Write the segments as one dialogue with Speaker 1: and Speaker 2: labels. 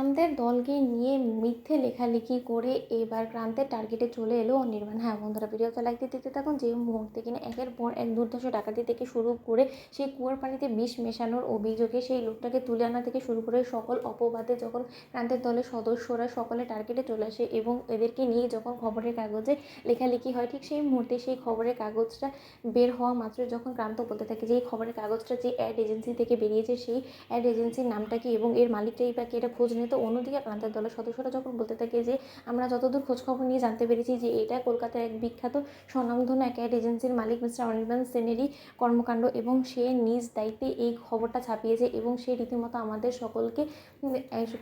Speaker 1: ক্রান্তের দলকে নিয়ে মিথ্যে লেখালেখি করে এবার ক্রান্তের টার্গেটে চলে এলো অনির্বাণ। হ্যাঁ বন্ধুরা, ভিডিওটা লাইক দিয়ে দেখতে থাকুন। যে মুহূর্তে কিনা একের পর এক দুর্ধর্ষ ডাকাতি থেকে শুরু করে সেই কুয়োর পানিতে বিষ মেশানোর অভিযোগে সেই লোকটাকে তুলে আনা থেকে শুরু করে সকল অপবাদে যখন ক্রান্তের দলের সদস্যরা সকলে টার্গেটে চলে আসে এবং এদেরকে নিয়ে যখন খবরের কাগজে লেখালেখি হয়, ঠিক সেই মুহূর্তে সেই খবরের কাগজটা বের হওয়া মাত্র যখন ক্রান্ত বলতে থাকে যে এই খবরের কাগজটা যে অ্যাড এজেন্সি থেকে বেরিয়েছে সেই অ্যাড এজেন্সির নামটা কি এবং এর মালিকটাই বা কি, এটা খোঁজ নিতে অন্যদিকে ক্রান্তের দলের সদস্যরা যখন বলতে থাকে যে আমরা যতদূর খোঁজখবর নিয়ে জানতে পেরেছি যে এটা কলকাতার এক বিখ্যাত স্বনামধন্য এক অ্যাড এজেন্সির মালিক মিস্টার অনির্বাণ সেনেরই কর্মকাণ্ড এবং সে নিজ দায়িত্বে এই খবরটা ছাপিয়েছে এবং সে রীতিমতো আমাদের সকলকে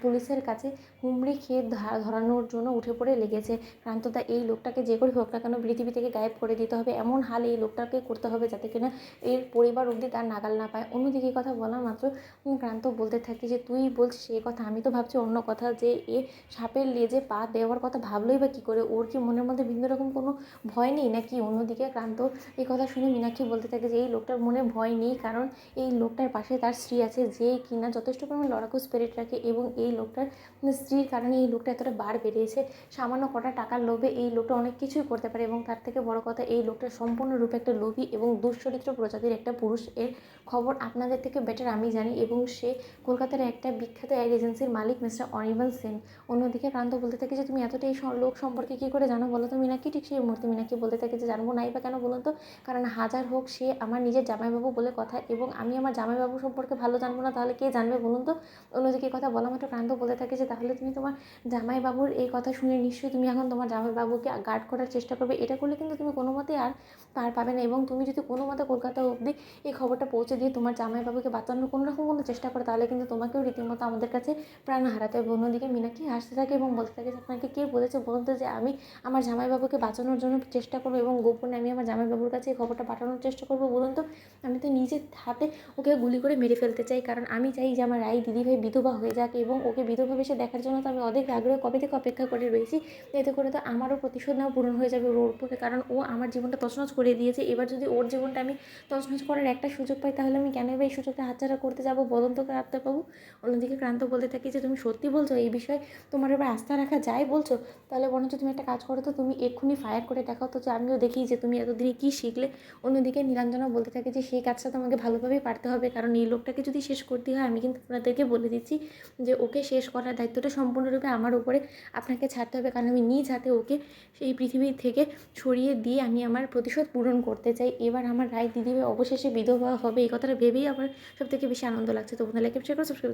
Speaker 1: পুলিশের কাছে হুমড়ি খেয়ে ধরানোর জন্য উঠে পড়ে লেগেছে। ক্রান্তদা এই লোকটাকে যে করে হোক না কেন পৃথিবী থেকে গায়েব করে দিতে হবে, এমন হাল এই লোকটাকে করতে হবে যাতে কিনা এর পরিবার অবধি তার নাগাল না পায়। অন্যদিকে কথা বলা মাত্র ক্রান্ত বলতে থাকে যে তুই বলছিস এই কথা, আমি তো ভাবছি অন্য কথা, যে এ সাপের লেজে পা দেওয়ার কথা ভাবলোই বা কী করে, ওর কি মনের মধ্যে ভিন্ন রকম কোনো ভয় নেই নাকি। অন্যদিকে ক্রান্ত এই কথা শুনে মীনাক্ষী বলতে থাকে যে এই লোকটার মনে ভয় নেই, কারণ এই লোকটার পাশে তার স্ত্রী আছে যে কিনা যথেষ্ট পরিমাণ লড়াকু স্পিরিট রাখে এবং এই লোকটার স্ত্রীর কারণে এই লোকটা এতটা বার বেরিয়েছে। সামান্য কটা টাকার লোভে এই লোকটা অনেক কিছুই করতে পারে এবং তার থেকে বড় কথা এই লোকটা সম্পূর্ণরূপে একটা লোভী এবং দুশ্চরিত্র প্রজাতির একটা পুরুষ। এর খবর আপনাদের থেকে বেটার আমি জানি এবং সে কলকাতার একটা বিখ্যাত এক এজেন্সির মালিক মিস্টার অনির্বাণ সেন। অন্যদিকে প্রান্ত বলতে থাকে যে তুমি এতটা এই লোক সম্পর্কে কী করে জানো বলো তো মীনাক্ষী। ঠিক সেই মুহূর্তে মীনাক্ষী বলতে থাকে যে জানবো নাই বা কেন বলুন তো, কারণ হাজার হোক সে আমার নিজের জামাইবাবু বলে কথা এবং আমি আমার জামাইবাবু সম্পর্কে ভালো জানবো না তাহলে কে জানবে বলুন তো। অন্যদিকে কথা বলা মাত্র প্রান্ত বলতে থাকে যে তাহলে তুমি তোমার জামাইবাবুর এই কথা শুনে নিশ্চয়ই তুমি এখন তোমার জামাইবাবুকে গার্ড করার চেষ্টা করবে, এটা করলে কিন্তু তুমি কোনো মতে আর পার পাবে না এবং তুমি যদি কোনো মতে কলকাতা অবধি এই খবরটা পৌঁছে দিয়ে তোমার জামাইবাবুকে বাঁচানোর কোনো রকম কোনো চেষ্টা করো তাহলে কিন্তু তোমাকেও রীতিমতো আমাদের কাছে প্রাণ হারাতে হবে। অন্যদিকে মীনাক্ষী হাসতে থাকে এবং বলতে থাকে যে আপনাকে কে বলেছে বলুন তো যে আমি আমার জামাইবাবুকে বাঁচানোর জন্য চেষ্টা করবো এবং গোপনে আমি আমার জামাইবাবুর কাছে এই খবরটা পাঠানোর চেষ্টা করবো বলুন তো। আমি তো নিজের হাতে ওকে গুলি করে মেরে ফেলতে চাই, কারণ আমি চাই যে আমার রাই দিদিভাই বিধবা হয়ে যাক এবং ওকে বিধবা ভেসে দেখার জন্য তো আমি অনেক আগ্রহে কবে থেকে অপেক্ষা করে রয়েছি। এতে করে তো আমারও প্রতিশোধ নেওয়া পূরণ হয়ে যাবে ওর উপরে, কারণ ও আমার জীবনটা তছনছ করে দিয়েছে। এবার যদি ওর জীবনটা আমি তছনছ করার একটা সুযোগ পাই তাহলে আমি কেন এই সুযোগটা হাতছাড়া করতে যাবো বলুন তো ডাক্তারবাবু। অন্যদিকে ক্রান্ত বলতে থাকি যে তুমি সত্যি বলছো এই বিষয়ে তোমার এবার আস্থা রাখা যায় বলছো, তাহলে বরঞ্চ তুমি একটা কাজ করো তো, তুমি এক্ষুনি ফায়ার করে দেখাও তো যে আমিও দেখি যে তুমি এতদিনে কী শিখলে। অন্যদিকে নীলাঞ্জনা বলতে থাকে যে সেই কাজটা তো আমাকে ভালোভাবেই পারতে হবে, কারণ এই লোকটাকে যদি শেষ করতে হয় আমি কিন্তু আপনাদেরকে বলে দিচ্ছি যে ওকে শেষ করার দায়িত্বটা সম্পূর্ণরূপে আমার উপরে আপনাকে ছাড়তে হবে, কারণ আমি নিজ হাতে ওকে সেই পৃথিবী থেকে সরিয়ে দিয়ে আমি আমার প্রতিশোধ পূরণ করতে চাই। এবার আমার রায় দিদিভাই অবশেষে বিধবা হবে এই কথাটা ভেবেই আমার সবথেকে বেশি আনন্দ লাগছে। তো বন্ধুরা লাইক শেয়ার করে সাবস্ক্রাইব